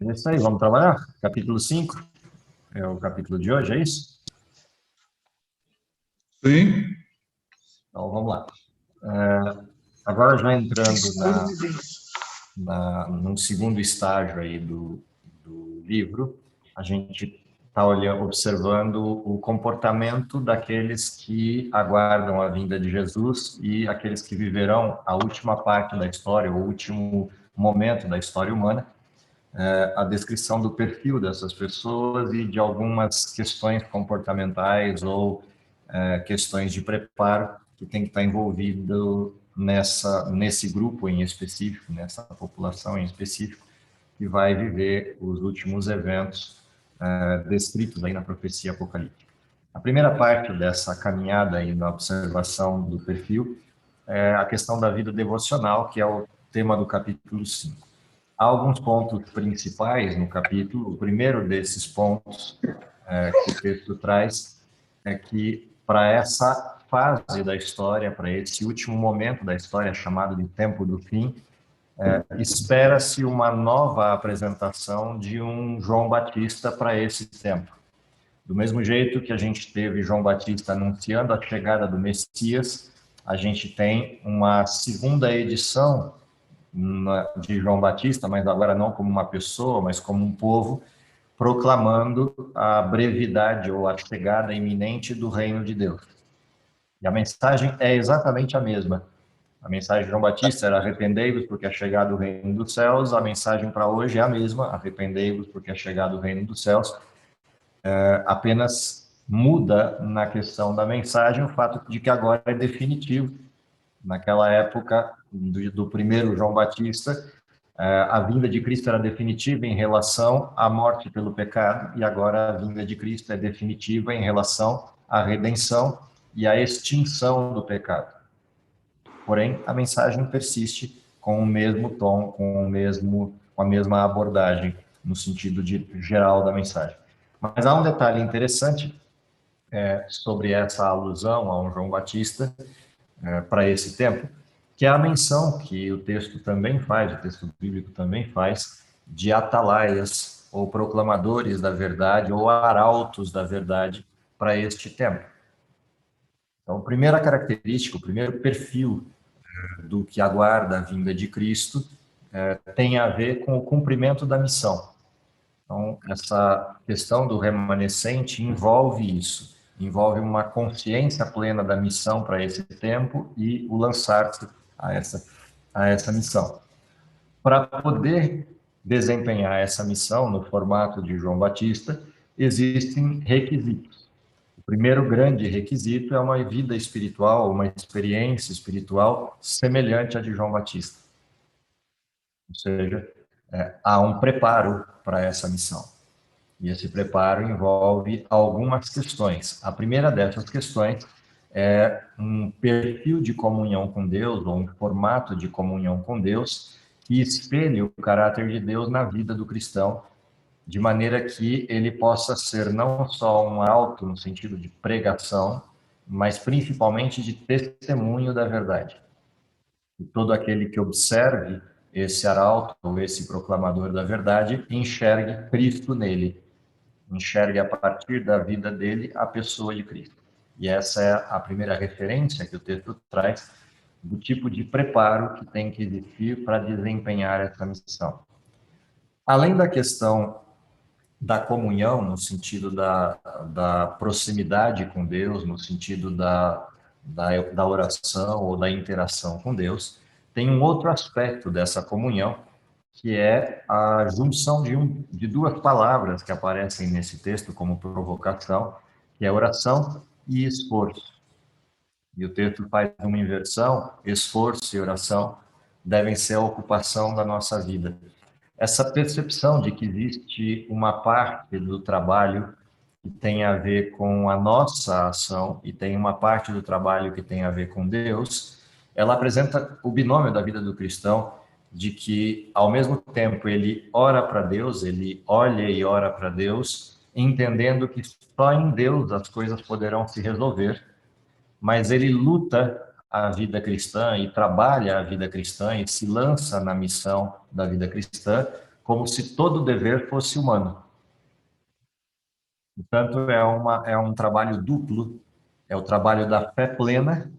É isso aí, vamos trabalhar? Capítulo 5 é o capítulo de hoje, é isso? Sim. Então, vamos lá. Agora já entrando num segundo estágio aí do livro, a gente está observando o comportamento daqueles que aguardam a vinda de Jesus e aqueles que viverão a última parte da história, o último momento da história humana, a descrição do perfil dessas pessoas e de algumas questões comportamentais ou questões de preparo que tem que estar envolvido nesse grupo em específico, nessa população em específico, que vai viver os últimos eventos descritos aí na profecia apocalíptica. A primeira parte dessa caminhada aí na observação do perfil é a questão da vida devocional, que é o tema do capítulo 5. Há alguns pontos principais no capítulo. O primeiro desses pontos que o texto traz é que para essa fase da história, para esse último momento da história, chamado de tempo do fim, espera-se uma nova apresentação de um João Batista para esse tempo. Do mesmo jeito que a gente teve João Batista anunciando a chegada do Messias, a gente tem uma segunda edição de João Batista, mas agora não como uma pessoa, mas como um povo, proclamando a brevidade ou a chegada iminente do reino de Deus. E a mensagem é exatamente a mesma. A mensagem de João Batista era arrependei-vos porque é chegado o reino dos céus. A mensagem para hoje é a mesma, arrependei-vos porque é chegado o reino dos céus. Apenas muda na questão da mensagem o fato de que agora é definitivo. Naquela época do primeiro João Batista, a vinda de Cristo era definitiva em relação à morte pelo pecado, e agora a vinda de Cristo é definitiva em relação à redenção e à extinção do pecado. Porém, a mensagem persiste com o mesmo tom, com a mesma abordagem, no sentido geral da mensagem. Mas há um detalhe interessante sobre essa alusão a um João Batista para esse tempo, que é a menção que o texto também faz, o texto bíblico também faz, de atalaias, ou proclamadores da verdade, ou arautos da verdade para este tempo. Então, a primeira característica, o primeiro perfil do que aguarda a vinda de Cristo tem a ver com o cumprimento da missão. Então, essa questão do remanescente envolve isso, envolve uma consciência plena da missão para esse tempo e o lançar-se a essa missão. Para poder desempenhar essa missão no formato de João Batista, existem requisitos. O primeiro grande requisito é uma vida espiritual, uma experiência espiritual semelhante à de João Batista. Ou seja, há um preparo para essa missão. E esse preparo envolve algumas questões. A primeira dessas questões é um perfil de comunhão com Deus, ou um formato de comunhão com Deus, que espelhe o caráter de Deus na vida do cristão, de maneira que ele possa ser não só um arauto no sentido de pregação, mas principalmente de testemunho da verdade. E todo aquele que observe esse arauto, ou esse proclamador da verdade, enxergue Cristo nele, enxergue a partir da vida dele a pessoa de Cristo. E essa é a primeira referência que o texto traz do tipo de preparo que tem que existir para desempenhar essa missão. Além da questão da comunhão, no sentido da proximidade com Deus, no sentido da oração ou da interação com Deus, tem um outro aspecto dessa comunhão, que é a junção de duas palavras que aparecem nesse texto como provocação, que é oração e esforço. E o texto faz uma inversão: esforço e oração devem ser a ocupação da nossa vida. Essa percepção de que existe uma parte do trabalho que tem a ver com a nossa ação e tem uma parte do trabalho que tem a ver com Deus, ela apresenta o binômio da vida do cristão, de que, ao mesmo tempo, ele ora para Deus, ele olha e ora para Deus, entendendo que só em Deus as coisas poderão se resolver, mas ele luta a vida cristã e trabalha a vida cristã e se lança na missão da vida cristã como se todo dever fosse humano. Portanto, é um trabalho duplo, é o trabalho da fé plena,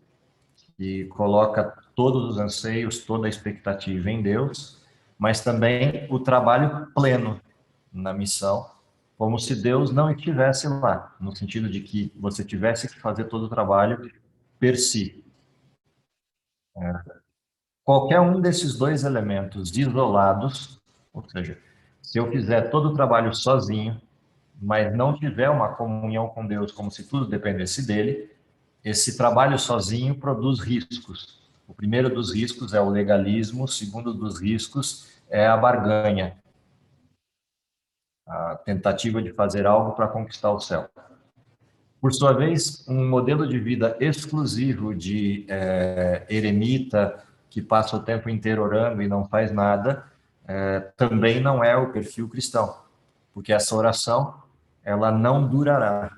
que coloca todos os anseios, toda a expectativa em Deus, mas também o trabalho pleno na missão, como se Deus não estivesse lá, no sentido de que você tivesse que fazer todo o trabalho per si. Qualquer um desses dois elementos isolados, ou seja, se eu fizer todo o trabalho sozinho, mas não tiver uma comunhão com Deus, como se tudo dependesse dele, esse trabalho sozinho produz riscos. O primeiro dos riscos é o legalismo, o segundo dos riscos é a barganha, a tentativa de fazer algo para conquistar o céu. Por sua vez, um modelo de vida exclusivo de eremita, que passa o tempo inteiro orando e não faz nada, também não é o perfil cristão, porque essa oração, ela não durará.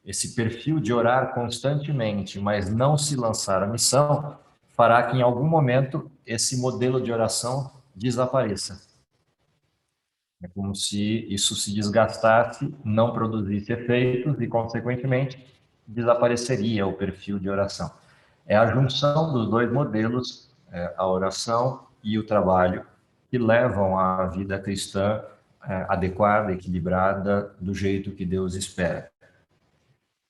Esse perfil de orar constantemente, mas não se lançar à missão, fará que em algum momento esse modelo de oração desapareça. É como se isso se desgastasse, não produzisse efeitos e, consequentemente, desapareceria o perfil de oração. É a junção dos dois modelos, a oração e o trabalho, que levam à vida cristã adequada, equilibrada, do jeito que Deus espera.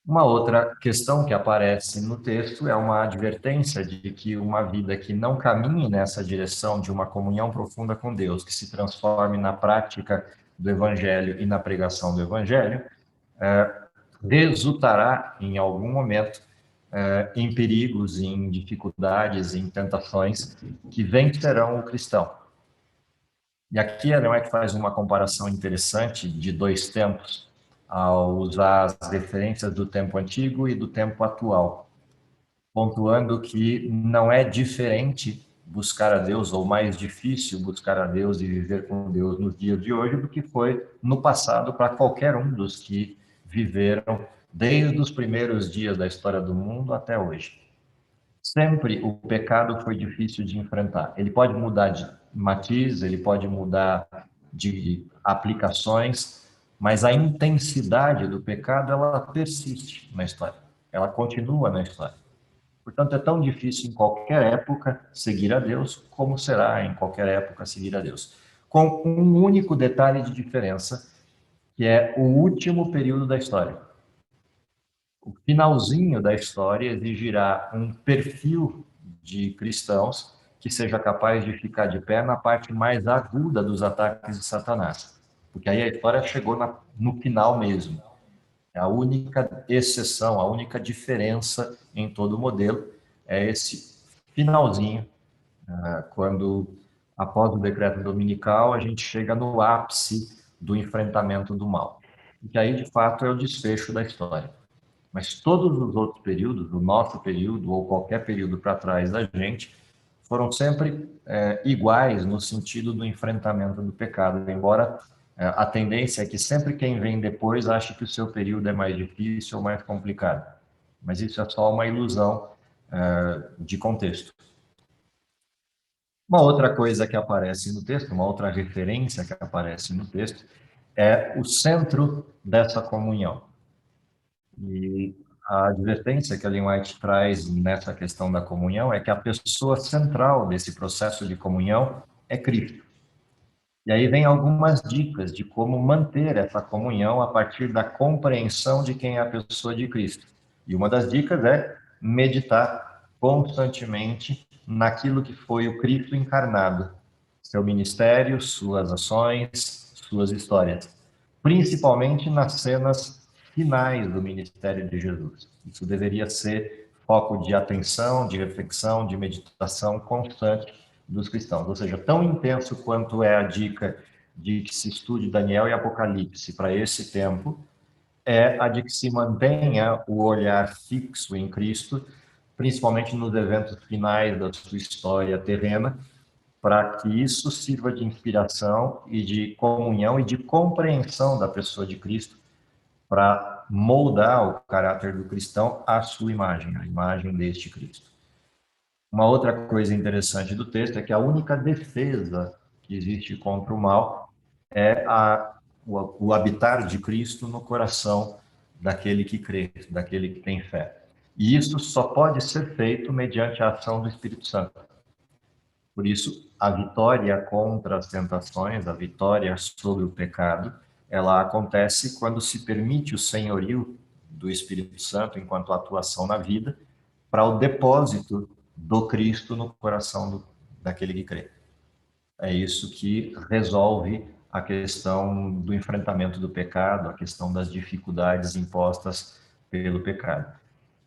Uma outra questão que aparece no texto é uma advertência de que uma vida que não caminhe nessa direção de uma comunhão profunda com Deus, que se transforme na prática do Evangelho e na pregação do Evangelho, resultará em algum momento em perigos, em dificuldades, em tentações que vencerão o cristão. E aqui Ellen White faz uma comparação interessante de dois tempos, ao usar as referências do tempo antigo e do tempo atual, pontuando que não é diferente buscar a Deus, ou mais difícil buscar a Deus e viver com Deus nos dias de hoje do que foi no passado para qualquer um dos que viveram desde os primeiros dias da história do mundo até hoje. Sempre o pecado foi difícil de enfrentar. Ele pode mudar de matiz, ele pode mudar de aplicações, mas a intensidade do pecado, ela persiste na história. Ela continua na história. Portanto, é tão difícil em qualquer época seguir a Deus, como será em qualquer época seguir a Deus. Com um único detalhe de diferença, que é o último período da história. O finalzinho da história exigirá um perfil de cristãos que seja capaz de ficar de pé na parte mais aguda dos ataques de Satanás. Porque aí a história chegou no final mesmo. É a única exceção, a única diferença em todo o modelo é esse finalzinho, quando, após o decreto dominical, a gente chega no ápice do enfrentamento do mal. E que aí, de fato, é o desfecho da história. Mas todos os outros períodos, o nosso período ou qualquer período para trás da gente, foram sempre iguais no sentido do enfrentamento do pecado, embora a tendência é que sempre quem vem depois ache que o seu período é mais difícil ou mais complicado. Mas isso é só uma ilusão de contexto. Uma outra coisa que aparece no texto, uma outra referência que aparece no texto, é o centro dessa comunhão. E a advertência que a Ellen White traz nessa questão da comunhão é que a pessoa central desse processo de comunhão é Cristo. E aí vem algumas dicas de como manter essa comunhão a partir da compreensão de quem é a pessoa de Cristo. E uma das dicas é meditar constantemente naquilo que foi o Cristo encarnado, seu ministério, suas ações, suas histórias, principalmente nas cenas finais do ministério de Jesus. Isso deveria ser foco de atenção, de reflexão, de meditação constante dos cristãos, ou seja, tão intenso quanto é a dica de que se estude Daniel e Apocalipse para esse tempo, é a de que se mantenha o olhar fixo em Cristo, principalmente nos eventos finais da sua história terrena, para que isso sirva de inspiração e de comunhão e de compreensão da pessoa de Cristo, para moldar o caráter do cristão à sua imagem, a imagem deste Cristo. Uma outra coisa interessante do texto é que a única defesa que existe contra o mal é o habitar de Cristo no coração daquele que crê, daquele que tem fé. E isso só pode ser feito mediante a ação do Espírito Santo. Por isso, a vitória contra as tentações, a vitória sobre o pecado, ela acontece quando se permite o senhorio do Espírito Santo enquanto atuação na vida para o depósito do Cristo no coração daquele que crê. É isso que resolve a questão do enfrentamento do pecado, a questão das dificuldades impostas pelo pecado.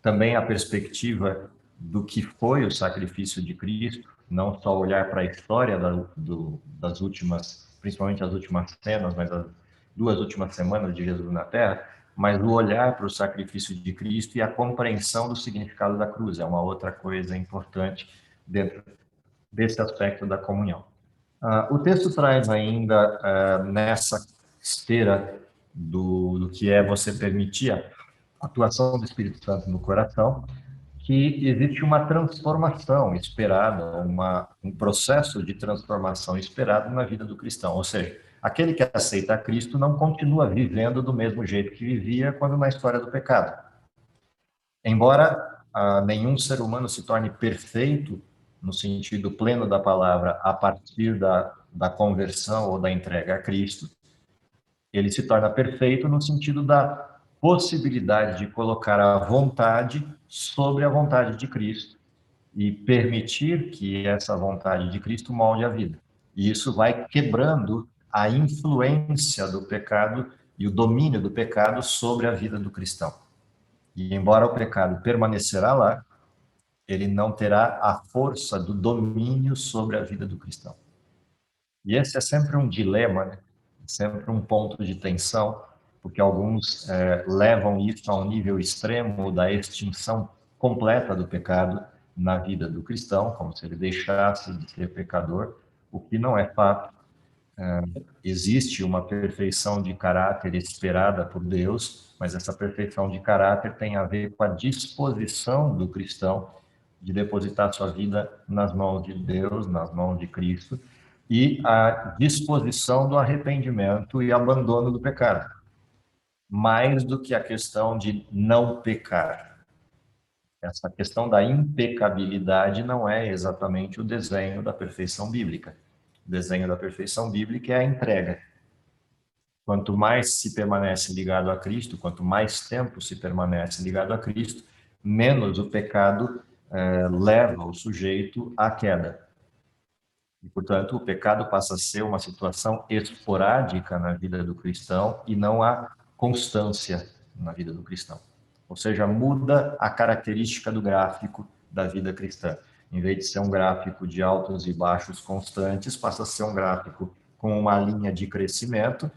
Também a perspectiva do que foi o sacrifício de Cristo, não só olhar para a história das últimas, principalmente as últimas cenas, mas as 2 últimas semanas de Jesus na Terra, mas o olhar para o sacrifício de Cristo e a compreensão do significado da cruz. É uma outra coisa importante dentro desse aspecto da comunhão. O texto traz ainda, nessa esteira do que é você permitir a atuação do Espírito Santo no coração, que existe uma transformação esperada, um processo de transformação esperado na vida do cristão. Ou seja, aquele que aceita Cristo não continua vivendo do mesmo jeito que vivia quando na história do pecado. Embora nenhum ser humano se torne perfeito no sentido pleno da palavra a partir da conversão ou da entrega a Cristo, ele se torna perfeito no sentido da possibilidade de colocar a vontade sobre a vontade de Cristo e permitir que essa vontade de Cristo molde a vida. E isso vai quebrando a influência do pecado e o domínio do pecado sobre a vida do cristão. E embora o pecado permanecerá lá, ele não terá a força do domínio sobre a vida do cristão. E esse é sempre um dilema, né? Sempre um ponto de tensão, porque alguns levam isso a um nível extremo da extinção completa do pecado na vida do cristão, como se ele deixasse de ser pecador, o que não é fato. Existe uma perfeição de caráter esperada por Deus, mas essa perfeição de caráter tem a ver com a disposição do cristão de depositar sua vida nas mãos de Deus, nas mãos de Cristo, e a disposição do arrependimento e abandono do pecado, mais do que a questão de não pecar. Essa questão da impecabilidade não é exatamente o desenho da perfeição bíblica. O desenho da perfeição bíblica é a entrega. Quanto mais se permanece ligado a Cristo, quanto mais tempo se permanece ligado a Cristo, menos o pecado leva o sujeito à queda. E, portanto, o pecado passa a ser uma situação esporádica na vida do cristão e não há constância na vida do cristão. Ou seja, muda a característica do gráfico da vida cristã. Em vez de ser um gráfico de altos e baixos constantes, passa a ser um gráfico com uma linha de crescimento,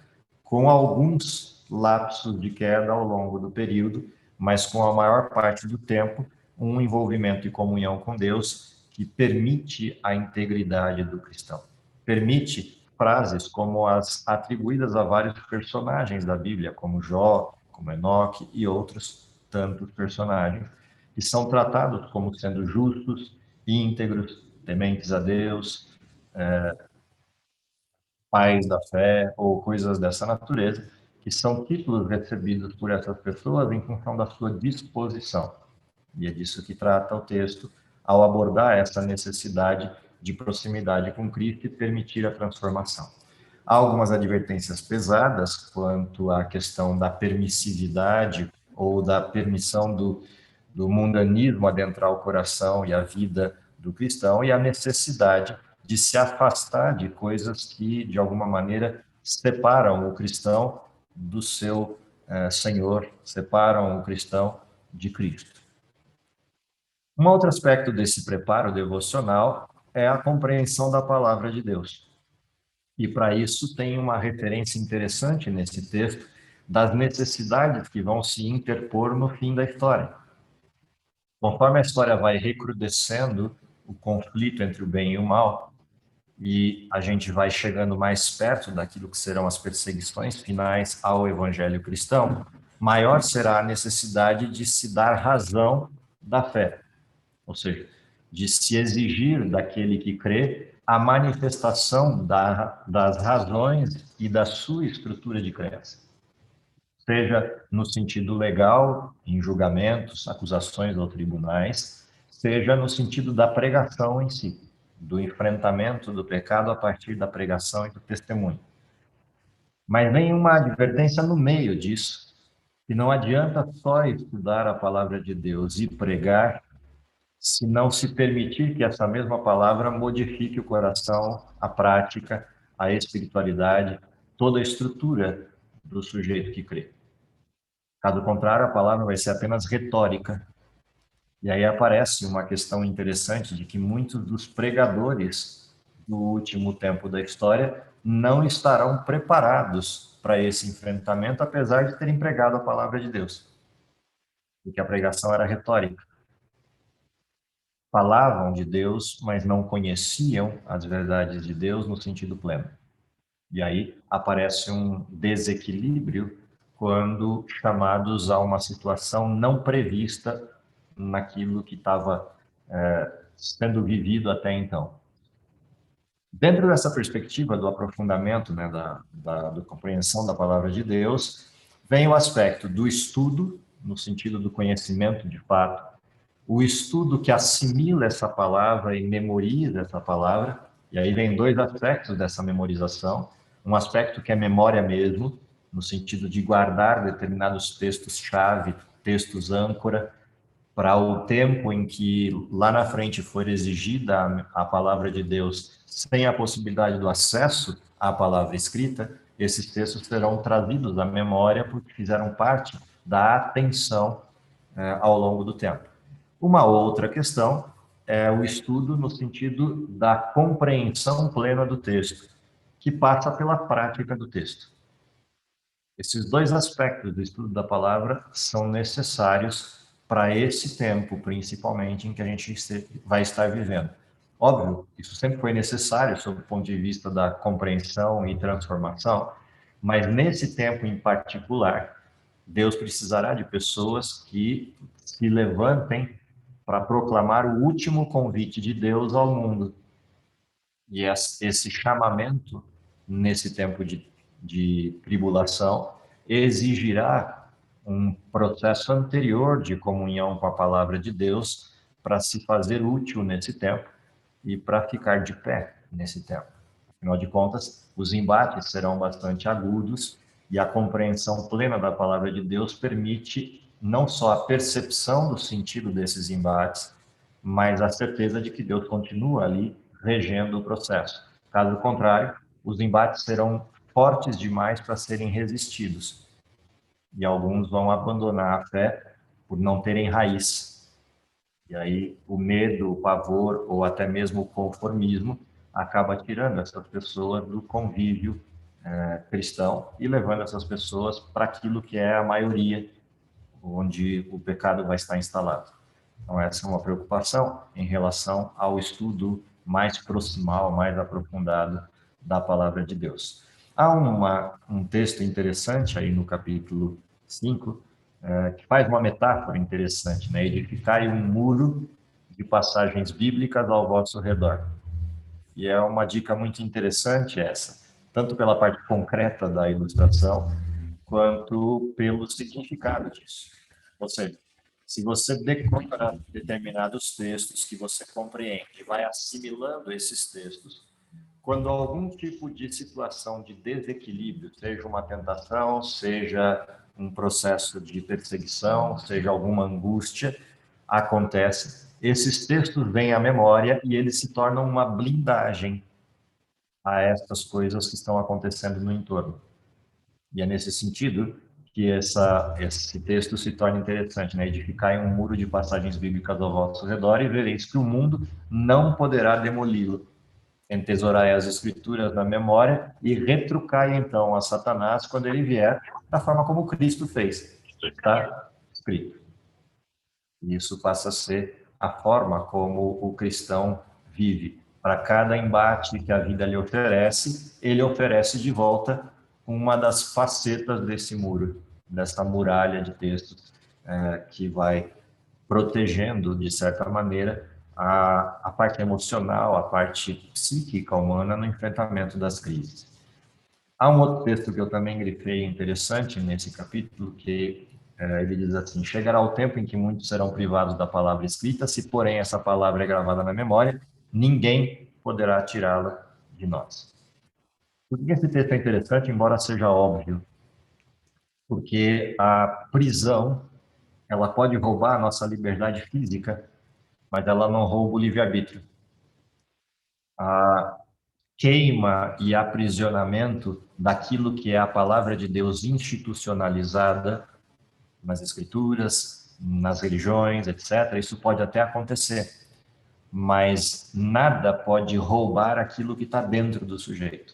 com alguns lapsos de queda ao longo do período, mas com a maior parte do tempo um envolvimento e comunhão com Deus que permite a integridade do cristão. Permite frases como as atribuídas a vários personagens da Bíblia, como Jó, como Enoque e outros tantos personagens, que são tratados como sendo justos, íntegros, tementes a Deus, pais da fé ou coisas dessa natureza, que são títulos recebidos por essas pessoas em função da sua disposição. E é disso que trata o texto ao abordar essa necessidade de proximidade com Cristo e permitir a transformação. Há algumas advertências pesadas quanto à questão da permissividade ou da permissão do mundanismo adentrar o coração e a vida do cristão e a necessidade de se afastar de coisas que, de alguma maneira, separam o cristão do seu Senhor, separam o cristão de Cristo. Um outro aspecto desse preparo devocional é a compreensão da palavra de Deus. E para isso tem uma referência interessante nesse texto das necessidades que vão se interpor no fim da história. Conforme a história vai recrudescendo o conflito entre o bem e o mal, e a gente vai chegando mais perto daquilo que serão as perseguições finais ao evangelho cristão, maior será a necessidade de se dar razão da fé. Ou seja, de se exigir daquele que crê a manifestação das razões e da sua estrutura de crença, seja no sentido legal, em julgamentos, acusações ou tribunais, seja no sentido da pregação em si, do enfrentamento do pecado a partir da pregação e do testemunho. Mas vem uma advertência no meio disso, que não adianta só estudar a palavra de Deus e pregar, se não se permitir que essa mesma palavra modifique o coração, a prática, a espiritualidade, toda a estrutura do sujeito que crê. Caso contrário, a palavra vai ser apenas retórica. E aí aparece uma questão interessante de que muitos dos pregadores do último tempo da história não estarão preparados para esse enfrentamento, apesar de terem pregado a palavra de Deus. Porque a pregação era retórica. Falavam de Deus, mas não conheciam as verdades de Deus no sentido pleno. E aí aparece um desequilíbrio quando chamados a uma situação não prevista naquilo que estava sendo vivido até então. Dentro dessa perspectiva do aprofundamento, né, da compreensão da palavra de Deus, vem o aspecto do estudo, no sentido do conhecimento de fato, o estudo que assimila essa palavra e memoriza essa palavra, e aí vem dois aspectos dessa memorização, um aspecto que é memória mesmo, no sentido de guardar determinados textos-chave, textos âncora, para o tempo em que lá na frente for exigida a palavra de Deus, sem a possibilidade do acesso à palavra escrita, esses textos serão trazidos à memória porque fizeram parte da atenção ao longo do tempo. Uma outra questão é o estudo no sentido da compreensão plena do texto, que passa pela prática do texto. Esses dois aspectos do estudo da palavra são necessários para esse tempo, principalmente, em que a gente vai estar vivendo. Óbvio, isso sempre foi necessário, sob o ponto de vista da compreensão e transformação, mas nesse tempo em particular, Deus precisará de pessoas que se levantem para proclamar o último convite de Deus ao mundo. E esse chamamento, nesse tempo de tribulação, exigirá um processo anterior de comunhão com a palavra de Deus para se fazer útil nesse tempo e para ficar de pé nesse tempo. Afinal de contas, os embates serão bastante agudos e a compreensão plena da palavra de Deus permite não só a percepção do sentido desses embates, mas a certeza de que Deus continua ali regendo o processo. Caso contrário, os embates serão fortes demais para serem resistidos. E alguns vão abandonar a fé por não terem raiz. E aí o medo, o pavor ou até mesmo o conformismo acaba tirando essas pessoas do convívio cristão e levando essas pessoas para aquilo que é a maioria, onde o pecado vai estar instalado. Então, essa é uma preocupação em relação ao estudo mais proximal, mais aprofundado da palavra de Deus. Há um texto interessante aí no capítulo 5, que faz uma metáfora interessante, né? Edificai um muro de passagens bíblicas ao vosso redor. E é uma dica muito interessante essa, tanto pela parte concreta da ilustração, quanto pelo significado disso. Ou seja, se você decora determinados textos que você compreende, vai assimilando esses textos, quando algum tipo de situação de desequilíbrio, seja uma tentação, seja um processo de perseguição, seja alguma angústia, acontece, esses textos vêm à memória e eles se tornam uma blindagem a estas coisas que estão acontecendo no entorno. E é nesse sentido que esse texto se torna interessante, né? Edificai um muro de passagens bíblicas ao vosso redor e vereis que o mundo não poderá demoli-lo. Entesourai as escrituras na memória e retrucai então a Satanás quando ele vier, da forma como Cristo fez. Está escrito. E isso passa a ser a forma como o cristão vive. Para cada embate que a vida lhe oferece, ele oferece de volta uma das facetas desse muro, dessa muralha de textos que vai protegendo, de certa maneira, a parte emocional, a parte psíquica humana no enfrentamento das crises. Há um outro texto que eu também grifei interessante nesse capítulo, que ele diz assim: chegará o tempo em que muitos serão privados da palavra escrita, se porém essa palavra é gravada na memória, ninguém poderá tirá-la de nós. Por que esse texto é interessante, embora seja óbvio? Porque a prisão, ela pode roubar a nossa liberdade física, mas ela não rouba o livre-arbítrio. A queima e aprisionamento daquilo que é a palavra de Deus institucionalizada nas escrituras, nas religiões, etc. Isso pode até acontecer, mas nada pode roubar aquilo que está dentro do sujeito.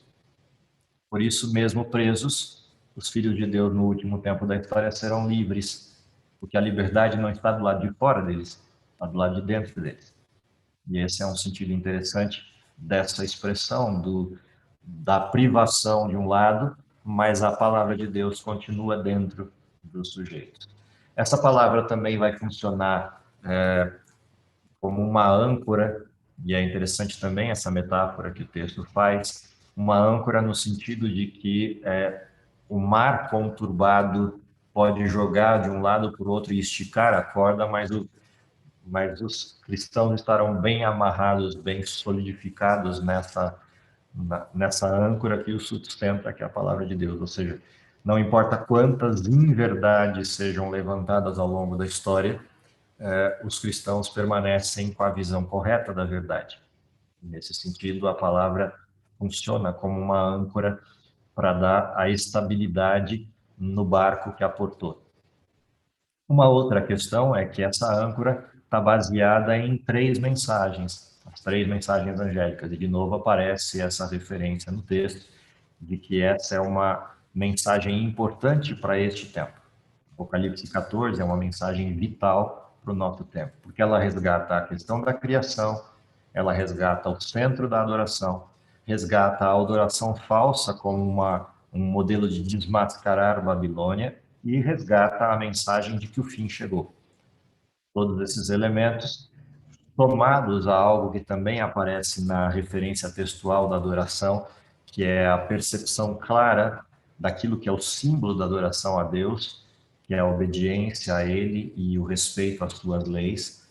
Por isso, mesmo presos, os filhos de Deus no último tempo da história serão livres, porque a liberdade não está do lado de fora deles, está do lado de dentro deles. E esse é um sentido interessante dessa expressão da privação de um lado, mas a palavra de Deus continua dentro do sujeito. Essa palavra também vai funcionar como uma âncora, e é interessante também essa metáfora que o texto faz, uma âncora no sentido de que o mar conturbado pode jogar de um lado para o outro e esticar a corda, mas os cristãos estarão bem amarrados, bem solidificados nessa âncora que o sustenta, que é a palavra de Deus. Ou seja, não importa quantas inverdades sejam levantadas ao longo da história, os cristãos permanecem com a visão correta da verdade. Nesse sentido, a palavra funciona como uma âncora para dar a estabilidade no barco que aportou. Uma outra questão é que essa âncora está baseada em 3 mensagens, as 3 mensagens angélicas, e de novo aparece essa referência no texto de que essa é uma mensagem importante para este tempo. Apocalipse 14 é uma mensagem vital para o nosso tempo, porque ela resgata a questão da criação, ela resgata o centro da adoração, resgata a adoração falsa como um modelo de desmascarar Babilônia e resgata a mensagem de que o fim chegou. Todos esses elementos, somados a algo que também aparece na referência textual da adoração, que é a percepção clara daquilo que é o símbolo da adoração a Deus, que é a obediência a Ele e o respeito às suas leis.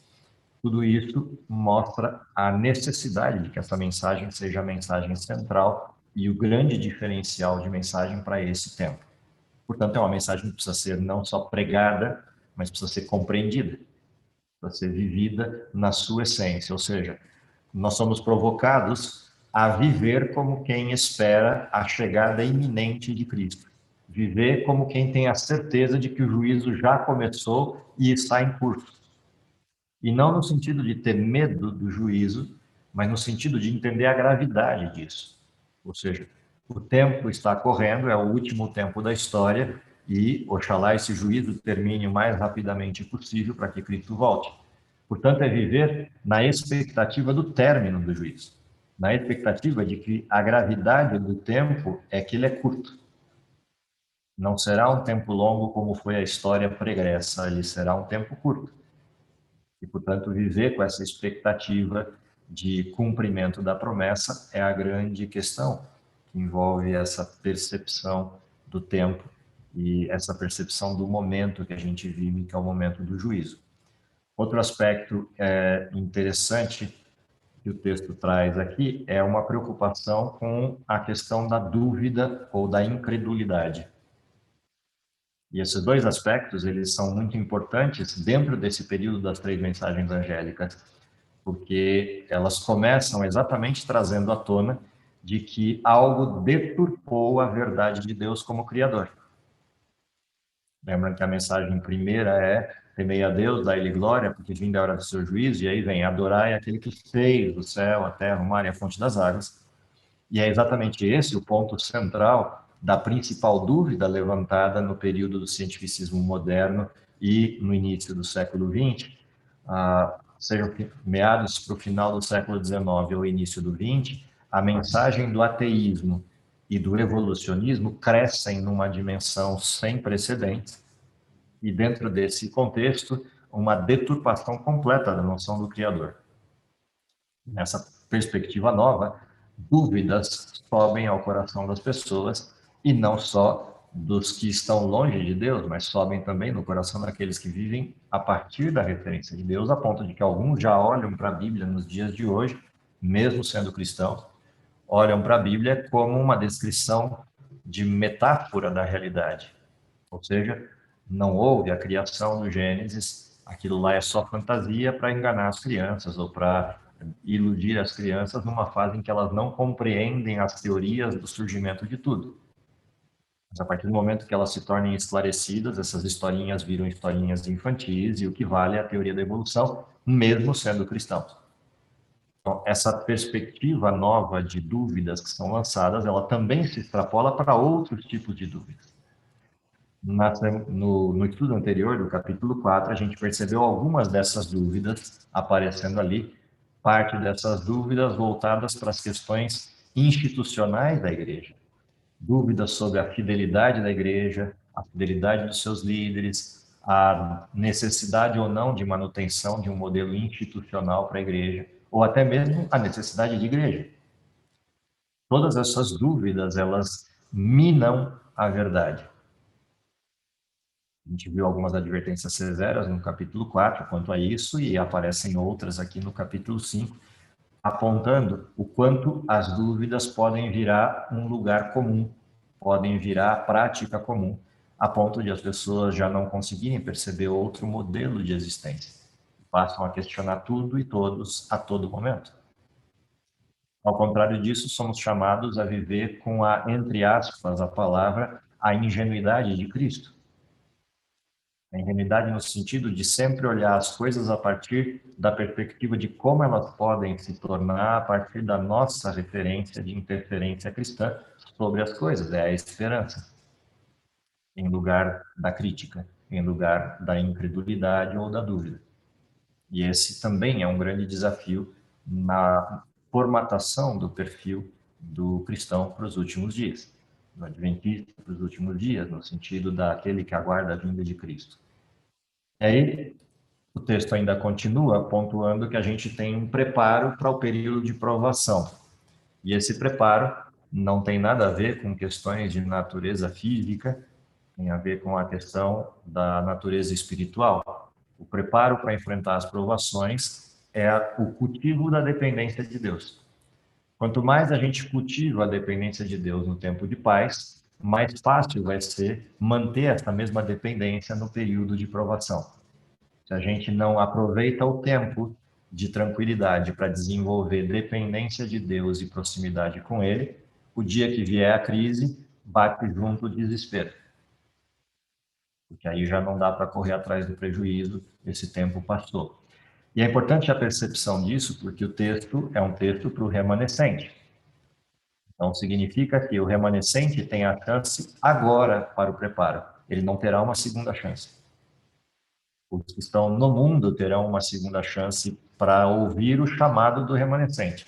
Tudo isso mostra a necessidade de que essa mensagem seja a mensagem central e o grande diferencial de mensagem para esse tempo. Portanto, é uma mensagem que precisa ser não só pregada, mas precisa ser compreendida, precisa ser vivida na sua essência. Ou seja, nós somos provocados a viver como quem espera a chegada iminente de Cristo. Viver como quem tem a certeza de que o juízo já começou e está em curso. E não no sentido de ter medo do juízo, mas no sentido de entender a gravidade disso. Ou seja, o tempo está correndo, é o último tempo da história, e oxalá esse juízo termine o mais rapidamente possível para que Cristo volte. Portanto, é viver na expectativa do término do juízo, na expectativa de que a gravidade do tempo é que ele é curto. Não será um tempo longo como foi a história pregressa, ele será um tempo curto. E, portanto, viver com essa expectativa de cumprimento da promessa é a grande questão que envolve essa percepção do tempo e essa percepção do momento que a gente vive, que é o momento do juízo. Outro aspecto interessante que o texto traz aqui é uma preocupação com a questão da dúvida ou da incredulidade. E esses 2 aspectos, eles são muito importantes dentro desse período das 3 mensagens angélicas, porque elas começam exatamente trazendo à tona de que algo deturpou a verdade de Deus como Criador. Lembram que a mensagem primeira é: temei a Deus, dai-lhe glória, porque vinda é a hora do seu juízo, e aí vem: adorai aquele que fez o céu, a terra, o mar e a fonte das águas. E é exatamente esse o ponto central da principal dúvida levantada no período do cientificismo moderno e no início do século XX, sejam meados para o final do século XIX ou início do XX, a mensagem do ateísmo e do evolucionismo crescem numa dimensão sem precedentes, e dentro desse contexto, uma deturpação completa da noção do Criador. Nessa perspectiva nova, dúvidas sobem ao coração das pessoas, e não só dos que estão longe de Deus, mas sobem também no coração daqueles que vivem a partir da referência de Deus, a ponto de que alguns já olham para a Bíblia nos dias de hoje, mesmo sendo cristãos, olham para a Bíblia como uma descrição de metáfora da realidade. Ou seja, não houve a criação do Gênesis, aquilo lá é só fantasia para enganar as crianças ou para iludir as crianças numa fase em que elas não compreendem as teorias do surgimento de tudo. Mas a partir do momento que elas se tornem esclarecidas, essas historinhas viram historinhas infantis, e o que vale é a teoria da evolução, mesmo sendo cristãos. Então, essa perspectiva nova de dúvidas que são lançadas, ela também se extrapola para outros tipos de dúvidas. No estudo anterior, do capítulo 4, a gente percebeu algumas dessas dúvidas aparecendo ali, parte dessas dúvidas voltadas para as questões institucionais da igreja. Dúvidas sobre a fidelidade da igreja, a fidelidade dos seus líderes, a necessidade ou não de manutenção de um modelo institucional para a igreja, ou até mesmo a necessidade de igreja. Todas essas dúvidas, elas minam a verdade. A gente viu algumas advertências severas no capítulo 4 quanto a isso, e aparecem outras aqui no capítulo 5, apontando o quanto as dúvidas podem virar um lugar comum, podem virar prática comum, a ponto de as pessoas já não conseguirem perceber outro modelo de existência. Passam a questionar tudo e todos a todo momento. Ao contrário disso, somos chamados a viver com a, entre aspas, a palavra, a ingenuidade de Cristo. A ingenuidade no sentido de sempre olhar as coisas a partir da perspectiva de como elas podem se tornar a partir da nossa referência de interferência cristã sobre as coisas, é a esperança, em lugar da crítica, em lugar da incredulidade ou da dúvida. E esse também é um grande desafio na formatação do perfil do cristão para os últimos dias, do adventista para os últimos dias, no sentido daquele que aguarda a vinda de Cristo. E aí, o texto ainda continua pontuando que a gente tem um preparo para o período de provação. E esse preparo não tem nada a ver com questões de natureza física, tem a ver com a questão da natureza espiritual. O preparo para enfrentar as provações é o cultivo da dependência de Deus. Quanto mais a gente cultiva a dependência de Deus no tempo de paz, mais fácil vai ser manter essa mesma dependência no período de provação. Se a gente não aproveita o tempo de tranquilidade para desenvolver dependência de Deus e proximidade com Ele, o dia que vier a crise, bate junto o desespero. Porque aí já não dá para correr atrás do prejuízo, esse tempo passou. E é importante a percepção disso, porque o texto é um texto para o remanescente. Então, significa que o remanescente tem a chance agora para o preparo. Ele não terá uma segunda chance. Os que estão no mundo terão uma segunda chance para ouvir o chamado do remanescente.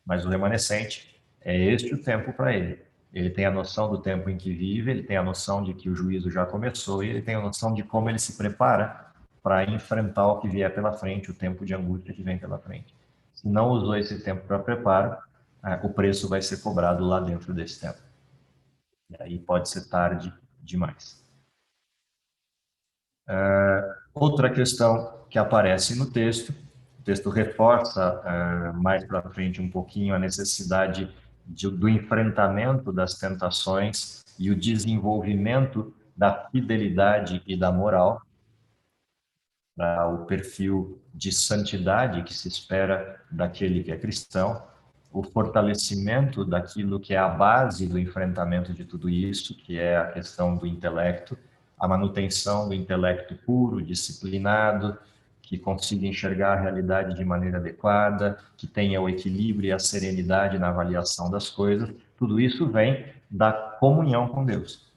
Mas o remanescente é este o tempo para ele. Ele tem a noção do tempo em que vive, ele tem a noção de que o juízo já começou, e ele tem a noção de como ele se prepara para enfrentar o que vier pela frente, o tempo de angústia que vem pela frente. Se não usou esse tempo para preparo, o preço vai ser cobrado lá dentro desse tempo. E aí pode ser tarde demais. Outra questão que aparece no texto, o texto reforça mais para frente um pouquinho a necessidade do enfrentamento das tentações e o desenvolvimento da fidelidade e da moral, para o perfil de santidade que se espera daquele que é cristão, o fortalecimento daquilo que é a base do enfrentamento de tudo isso, que é a questão do intelecto, a manutenção do intelecto puro, disciplinado, que consiga enxergar a realidade de maneira adequada, que tenha o equilíbrio e a serenidade na avaliação das coisas, tudo isso vem da comunhão com Deus.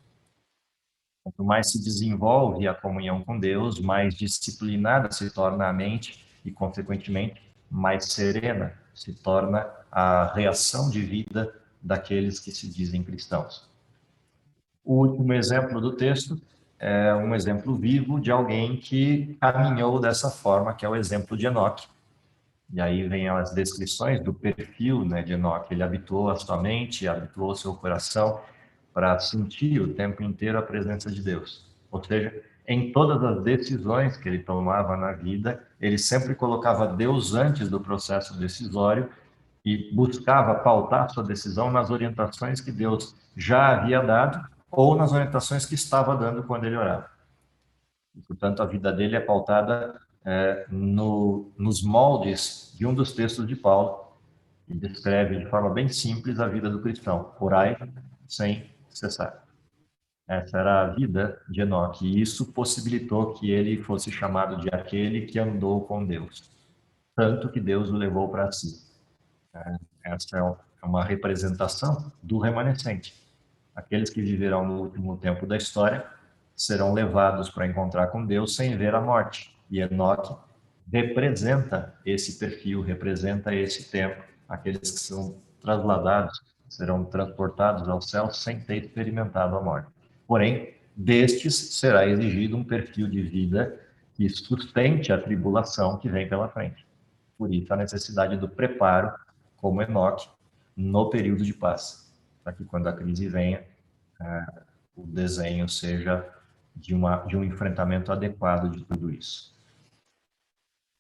Quanto mais se desenvolve a comunhão com Deus, mais disciplinada se torna a mente e, consequentemente, mais serena se torna a reação de vida daqueles que se dizem cristãos. O último exemplo do texto é um exemplo vivo de alguém que caminhou dessa forma, que é o exemplo de Enoque. E aí vem as descrições do perfil, né, de Enoque. Ele habituou a sua mente, habituou o seu coração para sentir o tempo inteiro a presença de Deus. Ou seja, em todas as decisões que ele tomava na vida, ele sempre colocava Deus antes do processo decisório e buscava pautar sua decisão nas orientações que Deus já havia dado ou nas orientações que estava dando quando ele orava. E, portanto, a vida dele é pautada nos moldes de um dos textos de Paulo, e descreve de forma bem simples a vida do cristão: orai sem cessar. Essa era a vida de Enoque, e isso possibilitou que ele fosse chamado de aquele que andou com Deus, tanto que Deus o levou para si. Essa é uma representação do remanescente. Aqueles que viverão no último tempo da história serão levados para encontrar com Deus sem ver a morte. E Enoque representa esse perfil, representa esse tempo. Aqueles que são trasladados serão transportados ao céu sem ter experimentado a morte. Porém, destes será exigido um perfil de vida que sustente a tribulação que vem pela frente. Por isso, a necessidade do preparo, como Enoque, no período de paz, para que quando a crise venha, o desenho seja de um enfrentamento adequado de tudo isso.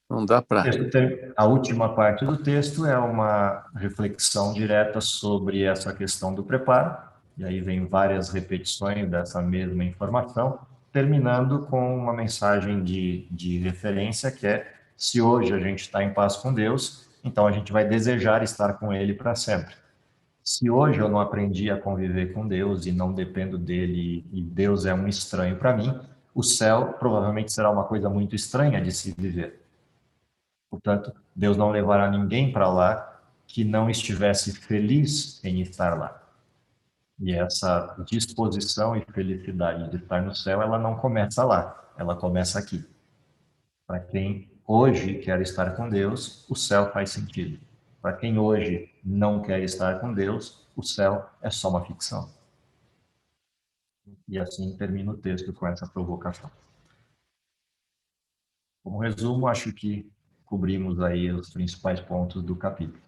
Não dá para... A última parte do texto é uma reflexão direta sobre essa questão do preparo, e aí vem várias repetições dessa mesma informação, terminando com uma mensagem de referência que é: se hoje a gente está em paz com Deus, então a gente vai desejar estar com Ele para sempre. Se hoje eu não aprendi a conviver com Deus e não dependo dele e Deus é um estranho para mim, o céu provavelmente será uma coisa muito estranha de se viver. Portanto, Deus não levará ninguém para lá que não estivesse feliz em estar lá. E essa disposição e felicidade de estar no céu, ela não começa lá, ela começa aqui. Para quem hoje quer estar com Deus, o céu faz sentido. Para quem hoje não quer estar com Deus, o céu é só uma ficção. E assim termina o texto com essa provocação. Como resumo, acho que cobrimos aí os principais pontos do capítulo.